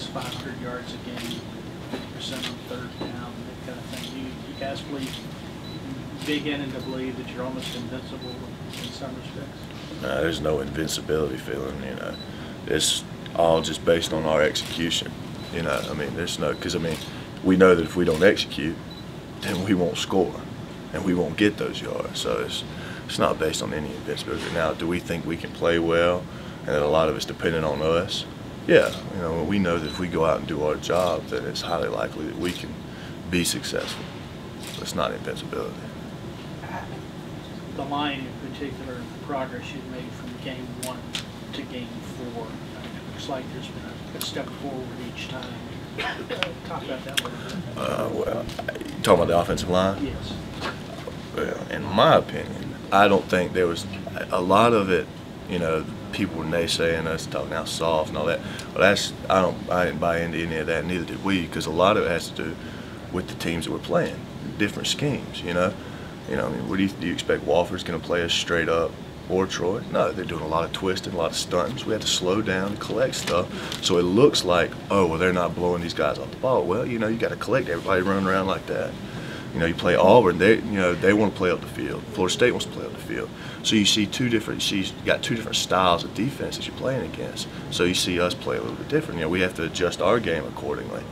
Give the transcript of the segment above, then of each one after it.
plays 500 yards a game, 50% on third down, that kind of thing. You guys believe, begin to believe that you're almost invincible in some respects? There's no invincibility feeling, you know. It's all just based on our execution, you know. I mean, there's no, because I mean, we know that if we don't execute, then we won't score, and we won't get those yards. So it's not based on any invincibility. Now, do we think we can play well, and that a lot of it's dependent on us? Yeah, you know, we know that if we go out and do our job, then it's highly likely that we can be successful. So it's not invincibility. The line in particular, the progress you've made from game 1 to game 4, it looks like there's been a step forward each time. Talk about that a little bit. Well, you talking about the offensive line? Yes. Well, in my opinion, I don't think there was a lot of it. You know, people were naysaying us, talking how soft and all that. But I didn't buy into any of that. Neither did we, because a lot of it has to do with the teams that we're playing, different schemes. You know, I mean, what do you expect? Wofford's going to play us straight up, or Troy? No, they're doing a lot of twisting, a lot of stunting. So we have to slow down and collect stuff. So it looks like, oh, well, they're not blowing these guys off the ball. Well, you know, you got to collect everybody running around like that. You know, you play Auburn, they want to play up the field. Florida State wants to play up the field. So you see you got two different styles of defense that you're playing against. So you see us play a little bit different. You know, we have to adjust our game accordingly.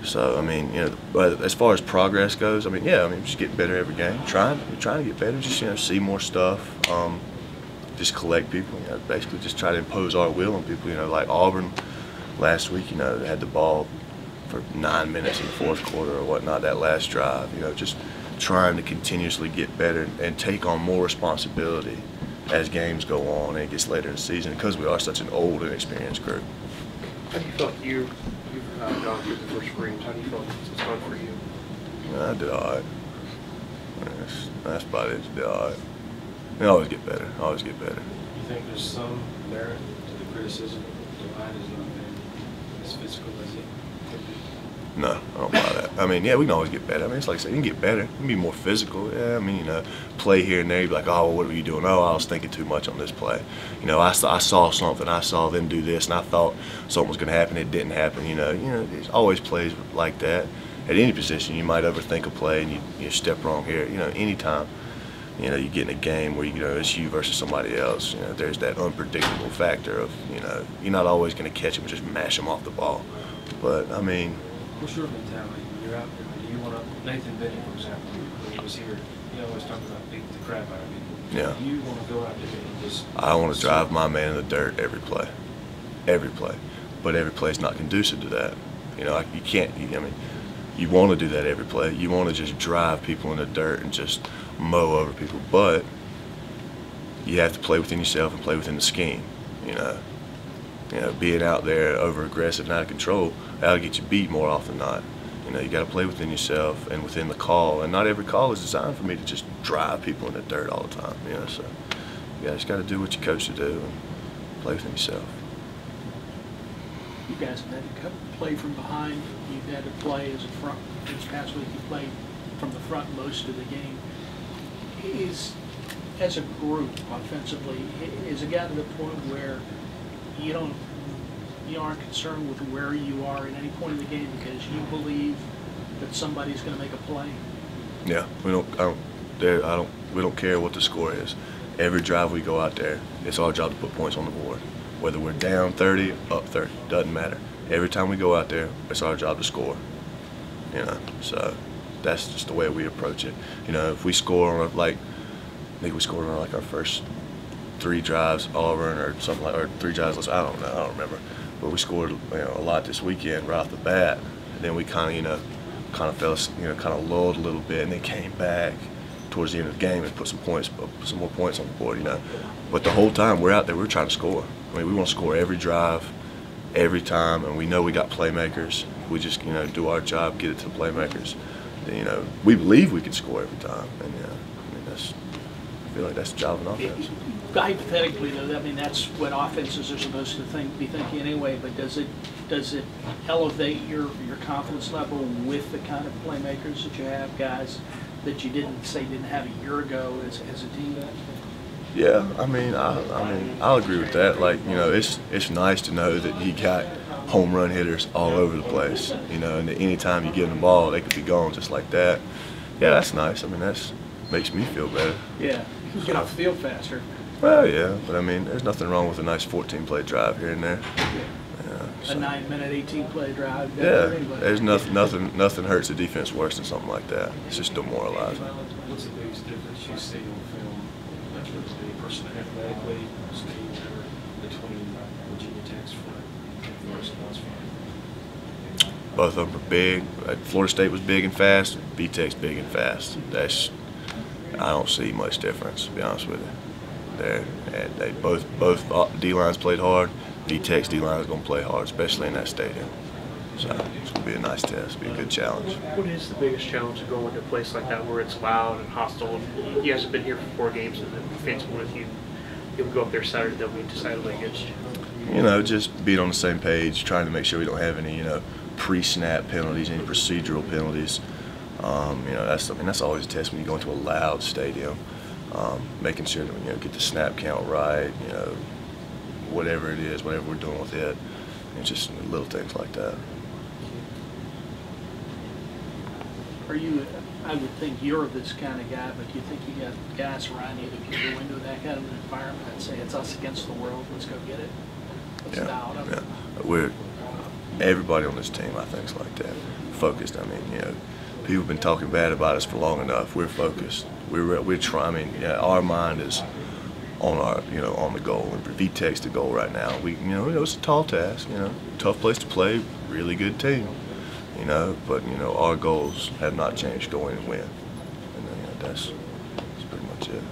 So I mean, you know, but as far as progress goes, I mean, yeah, I mean, just getting better every game. Trying to get better. Just, you know, see more stuff. Just collect people. You know, basically just try to impose our will on people. You know, like Auburn last week. You know, they had the ball for 9 minutes in the fourth quarter or whatnot, that last drive. You know, just trying to continuously get better and take on more responsibility as games go on and it gets later in the season, because we are such an old and experienced group. How do you feel you've gone through the first screens? How do you feel it's gone for you? I did all right. That's about it. Did all right. I always get better. Always get better. You think there's some merit to the criticism? The line is not been as physical as it could be? No, I don't buy that. I mean, yeah, we can always get better. I mean, it's like I said, you can get better. You can be more physical. Yeah, I mean, you know, play here and there. You'd be like, oh, well, what were you doing? Oh, I was thinking too much on this play. You know, I saw something. I saw them do this, and I thought something was going to happen. It didn't happen. You know, there's always plays like that. At any position, you might overthink a play and you step wrong here. You know, anytime, you know, you get in a game where, you know, it's you versus somebody else, you know, there's that unpredictable factor of, you know, you're not always going to catch them and just mash them off the ball. But, I mean, what's your mentality when you're out there? Do you want to, Nathan Benny, for example, when he was here, he always talked about beating the crap out of people. Yeah. Do you want to go out there and just... I want to drive my man in the dirt every play. Every play. But every play is not conducive to that. You know, you can't, I mean, you want to do that every play. You want to just drive people in the dirt and just mow over people. But you have to play within yourself and play within the scheme, you know. You know, being out there over aggressive and out of control, that'll get you beat more often than not. You know, you got to play within yourself and within the call, and not every call is designed for me to just drive people in the dirt all the time. You know, so you just got to do what you coach to do and play within yourself. You guys have had to play from behind. You've had to play as a front. This past week, you played from the front most of the game. As a group offensively, is it gotten to the point where you aren't concerned with where you are at any point in the game because you believe that somebody's going to make a play? Yeah, we don't care what the score is. Every drive we go out there, it's our job to put points on the board. Whether we're down 30, up 30, doesn't matter. Every time we go out there, it's our job to score. You know, so that's just the way we approach it. You know, if we score on I think we scored on like our first 3 drives, Auburn or something like, or 3 drives. I don't know, I don't remember. But we scored, you know, a lot this weekend right off the bat, and then we kind of, you know, kind of lulled a little bit, and then came back towards the end of the game and put some more points on the board, you know. But the whole time we're out there, we're trying to score. I mean, we want to score every drive, every time, and we know we got playmakers. We just, you know, do our job, get it to the playmakers. Then, you know, we believe we can score every time, and I mean, I feel like that's the job of an offense. Hypothetically, though, I mean, that's what offenses are supposed to be thinking anyway. But does it elevate your confidence level with the kind of playmakers that you have, guys that you didn't have a year ago as a team? Yeah, I mean, I'll agree with that. Like, you know, it's nice to know that you got home run hitters all over the place, you know, and anytime you give them the ball, they could be gone just like that. Yeah, that's nice. I mean, that's makes me feel better. Yeah, you can get off the field faster. Well, yeah, but I mean, there's nothing wrong with a nice 14-play drive here and there. Yeah, A so. 9-minute, 18-play drive. Yeah, there's nothing hurts the defense worse than something like that. It's just demoralizing. What's the biggest difference you see on film, like the person athletically, speed, whatever, between Virginia Tech's front and Florida State's front? Both of them are big. Florida State was big and fast. V-Tech's big and fast. I don't see much difference, to be honest with you. They both D-lines played hard. V-Tech's D-line is going to play hard, especially in that stadium. So it's going to be a nice test, be a good challenge. What is the biggest challenge of going to a place like that where it's loud and hostile? You guys have been here for 4 games, and the fans with you. You'll go up there Saturday, they'll be decidedly against you. You know, just being on the same page, trying to make sure we don't have any, you know, pre-snap penalties, any procedural penalties. You know, that's always a test when you go into a loud stadium. Making sure that we, you know, get the snap count right, you know, whatever it is, whatever we're doing with it, and just little things like that. Are you, I would think you're this kind of guy, but do you think you got guys around you that can go into that kind of an environment and say, it's us against the world, let's go get it? Let's dial it up. Yeah. Everybody on this team, I think, is like that. Focused. I mean, you know, people have been talking bad about us for long enough. We're focused. We're trying. I mean, yeah, our mind is on our, you know, on the goal. And V-Tech's the goal right now. You know, it's a tall task. You know, tough place to play. Really good team. You know, but you know, our goals have not changed. Go in and win. And you know, that's pretty much it.